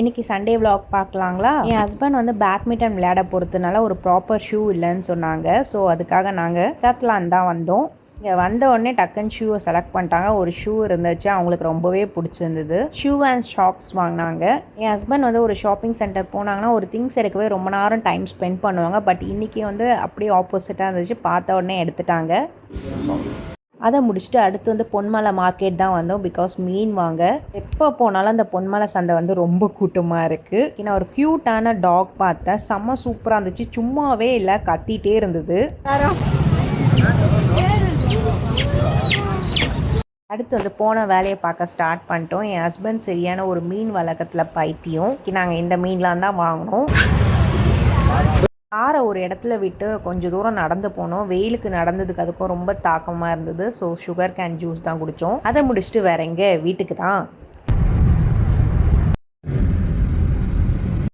இன்றைக்கி Sunday vlog பார்க்கலாங்களா? என் husband வந்து badminton விளையாட போகிறதுனால ஒரு ப்ராப்பர் ஷூ இல்லைன்னு சொன்னாங்க. ஸோ அதுக்காக நாங்கள் கேத்லான் தான் வந்தோம். இங்கே வந்த உடனே டக்குன்னு ஷூவை செலக்ட் பண்ணிட்டாங்க. ஒரு ஷூ இருந்துச்சு, அவங்களுக்கு ரொம்பவே பிடிச்சிருந்தது. ஷூ அண்ட் ஷாக்ஸ் வாங்கினாங்க. என் ஹஸ்பண்ட் வந்து ஒரு ஷாப்பிங் சென்டர் போனாங்கன்னா ஒரு திங்ஸ் எடுக்கவே ரொம்ப நேரம் டைம் ஸ்பெண்ட் பண்ணுவாங்க. பட் இன்றைக்கி வந்து அப்படியே ஆப்போசிட்டாக இருந்துச்சு. பார்த்த உடனே எடுத்துட்டாங்க. அதை முடிச்சுட்டு அடுத்து வந்து பொன்மலை மார்க்கெட் தான் வந்தோம். பிகாஸ் மீன் வாங்க. எப்போ போனாலும் அந்த பொன்மலை சந்தை வந்து ரொம்ப கூட்டமாக இருக்குது. நான் ஒரு க்யூட்டான டாக் பார்த்தேன். செம்ம சூப்பராக இருந்துச்சு. சும்மாவே இல்லை, கத்திட்டே இருந்தது. அடுத்து வந்து போன வேலையை பார்க்க ஸ்டார்ட் பண்ணிட்டோம். என் ஹஸ்பண்ட் சரியான ஒரு மீன் வளர்க்கத்தில் பைத்தியம். நாங்கள் இந்த மீன்லாம் தான் வாங்கினோம். காரை ஒரு இடத்துல விட்டு கொஞ்சம் தூரம் நடந்து போனோம். வெயிலுக்கு நடந்ததுக்கு அதுக்கும் ரொம்ப தாக்கமாக இருந்தது. ஸோ சுகர் கேன் ஜூஸ் தான் குடித்தோம். அதை முடிச்சுட்டு வேற எங்கே, வீட்டுக்கு தான்.